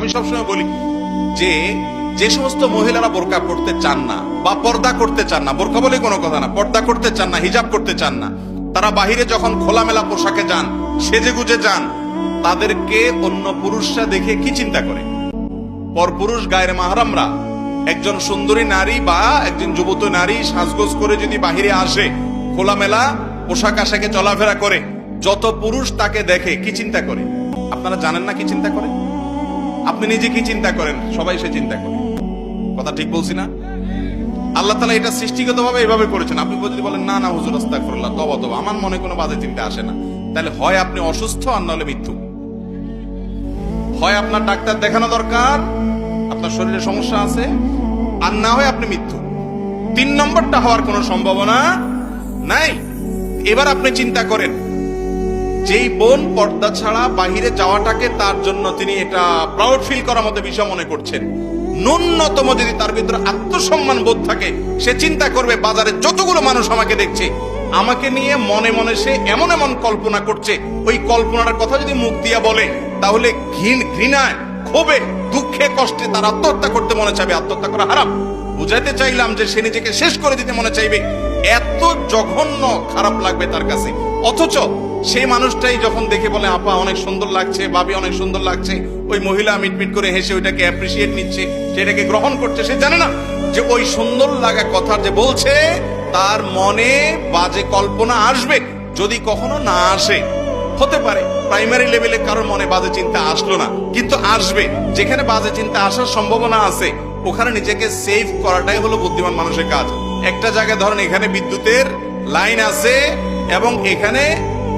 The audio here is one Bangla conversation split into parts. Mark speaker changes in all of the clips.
Speaker 1: আমি সবসময় বলি যে যে সমস্ত মহিলারা বোরকা পড়তে চান না বা পর্দা করতে চান না, বোরকা বলে কোনো কথা না, পর্দা করতে চান না, হিজাব করতে চান না, তারা বাহিরে যখন খোলামেলা পোশাকে যান, সেজে গুজে যান, তাদেরকে অন্য পুরুষরা দেখে কি চিন্তা করে? পরপুরুষ গায়ের মাহরামরা একজন সুন্দরী নারী বা একজন যুবতী নারী সাজগোজ করে যদি বাহিরে আসে, খোলামেলা পোশাক আশাকে চলাফেরা করে, যত পুরুষ তাকে দেখে কি চিন্তা করে? আপনারা জানেন না কি চিন্তা করে? আপনি নিজে কি চিন্তা করেন? সবাই সে চিন্তা করে। কথা ঠিক বলছি না? আল্লাহ তাআলা এটা সৃষ্টিগতভাবে এভাবে করেছেন। আপনি যদি বলেন না না হুজুর আস্তাগফিরুল্লাহ, তওবা তওবা, আমার মনে কোনো বাজে চিন্তা আসে না, তাহলে হয় আপনি অসুস্থ আর নাহলে মিথ্যুক। হয় আপনার ডাক্তার দেখানো দরকার, আপনার শরীরে সমস্যা আছে, আর না হয় আপনি মিথ্যুক। 3 নম্বরটা হওয়ার কোনো সম্ভাবনা নাই। এবার আপনি চিন্তা করেন, যেই বোন পর্দা ছাড়া বাহিরে যাওয়াটাকে তার জন্য তিনি এটা প্রাউড ফিল করার মতো বিষয় মনে করছেন, ন্যূনতম যদি তার ভিতরে আত্মসম্মান বোধ থাকে, সে চিন্তা করবে বাজারে যতগুলো মানুষ আমাকে দেখছে, আমাকে নিয়ে মনে মনে সে এমন এমন কল্পনা করছে, ওই কল্পনার কথা যদি মুখ দিয়া বলে, তাহলে ঘৃণায়, ক্ষোভে, দুঃখে, কষ্টে তার আত্মহত্যা করতে মনে চাইবে। আত্মহত্যা করা হারাম। বুঝাইতে চাইলাম যে সে নিজেকে শেষ করে দিতে মনে চাইবে, এত জঘন্য খারাপ লাগবে তার কাছে। অথচ সেই মানুষটাই যখন দেখে বলে আপা অনেক সুন্দর লাগছে, ভাবি অনেক সুন্দর লাগছে, ওই মহিলা মিটমিট করে হেসে ওইটাকে অ্যাপ্রিসিয়েট নিচ্ছে, সেটাকে গ্রহণ করছে। সে জানে না যে ওই সুন্দর লাগা কথা যে বলছে, তার মনে বাজে কল্পনা আসবে। যদি কখনো না আসে, হতে পারে প্রাইমারি লেভেলে কারোর মনে বাজে চিন্তা আসলো না, কিন্তু আসবে। যেখানে বাজে চিন্তা আসার সম্ভাবনা আছে, ওখানে নিজেকে সেভ করাটাই হলো বুদ্ধিমান মানুষের কাজ। একটা জায়গায় ধরেন এখানে বিদ্যুতের লাইন আছে এবং এখানে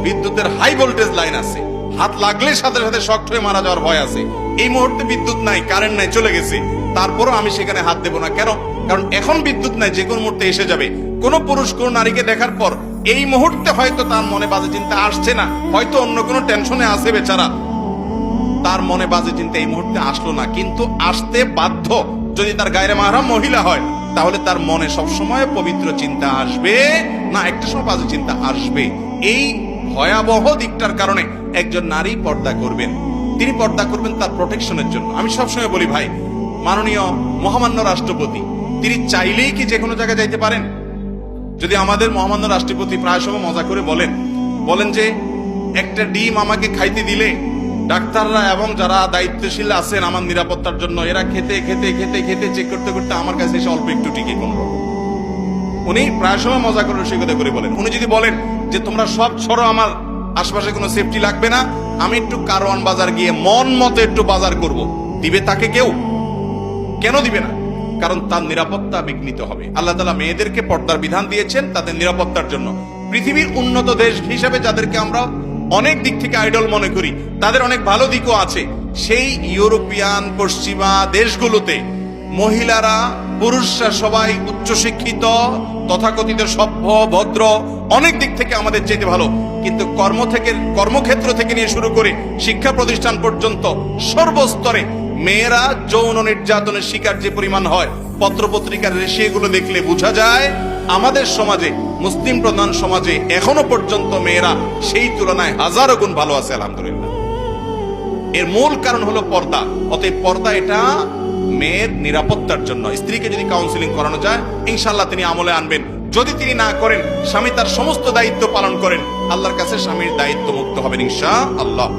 Speaker 1: বিদ্যুতের হাই ভোল্টেজ লাইন আছে, হাত লাগলে সাথে সাথে শক হয়ে মারা যাওয়ার ভয় আছে। এই মুহূর্তে বিদ্যুৎ নাই, কারেন্ট নাই, চলে গেছে, তারপরও আমি সেখানে হাত দেব না। কেন? কারণ এখন বিদ্যুৎ নাই, যে কোনো মুহূর্তে এসে যাবে। কোন পুরুষ কোন নারীকে দেখার পর এই মুহূর্তে হয়তো তার মনে বাজে চিন্তা আসছে না, হয়তো অন্য কোনো টেনশনে আছে বেচারা, তার মনে বাজে চিন্তা এই মুহূর্তে আসলো না, কিন্তু আসতে বাধ্য। যদি তার গায়ের মাহরাম মহিলা হয়, তাহলে তার মনে সবসময় পবিত্র চিন্তা আসবে না, একটা সময় বাজে চিন্তা আসবে। এই ভয়াবহ দিকটার কারণে একজন নারী পর্দা করবেন। তিনি পর্দা করবেন তার প্রোটেকশনের জন্য। আমি সবসময় বলি ভাই, মাননীয় মহামান্য রাষ্ট্রপতি তিনি চাইলেই কি যে কোনো জায়গায় যাইতে পারেন? যদি আমাদের মহামান্য রাষ্ট্রপতি প্রায় সময় মজা করে বলেন যে একটা ডিম আমাকে খাইতে দিলে ডাক্তাররা এবং যারা দায়িত্বশীল আছেন আমার নিরাপত্তার জন্য, এরা খেতে খেতে খেতে খেতে চেক করতে করতে আমার কাছে এসে অল্প একটু টিকে কোন রকম। উনি প্রায় সময় মজা করে রসিকতা করে বলেন। উনি যদি বলেন যে তোমরা সব ছড়ো, আমার আশপাশে কোনো সেফটি লাগবে না, আমি একটু কারওয়ান বাজার গিয়ে মন মতো একটু বাজার করব, দিবে তাকে কেউ? কেন দিবে না? কারণ তার নিরাপত্তা বিঘ্নিত হবে। আল্লাহ তাআলা মেয়েদেরকে পর্দার বিধান দিয়েছেন তাদের নিরাপত্তার জন্য। পৃথিবীর উন্নত দেশ হিসেবে যাদেরকে আমরা অনেক দিক থেকে আইডল মনে করি, তাদের অনেক ভালো দিকও আছে। সেই ইউরোপিয়ান পশ্চিমা দেশগুলোতে মহিলারা, পুরুষরা সবাই উচ্চশিক্ষিত, তথাকথিত সভ্য, ভদ্র, অনেক দিক থেকে আমাদের চাইতে ভালো। কিন্তু কর্মক্ষেত্র থেকে নিয়ে শুরু করে শিক্ষা প্রতিষ্ঠান পর্যন্ত সর্বস্তরে মেয়েরা যৌন নির্যাতনের শিকার যে পরিমাণ হয়, পত্রপত্রিকার রেশিওগুলো দেখলে বোঝা যায় আমাদের সমাজে, মুসলিম প্রধান সমাজে এখনো পর্যন্ত মেয়েরা সেই তুলনায় হাজারো গুণ ভালো আছে, আলহামদুলিল্লাহ। এর মূল কারণ হলো পর্দা। অতএব পর্দা এটা মেয়ের নিরাপত্তার জন্য। স্ত্রীকে যদি কাউন্সিলিং করানো যায়, ইনশাআল্লাহ তিনি আমলে আনবেন। যদি তিনি না করেন, স্বামী তার সমস্ত দায়িত্ব পালন করেন, আল্লাহর কাছে স্বামীর দায়িত্ব মুক্ত হবেন ইনশাআল্লাহ।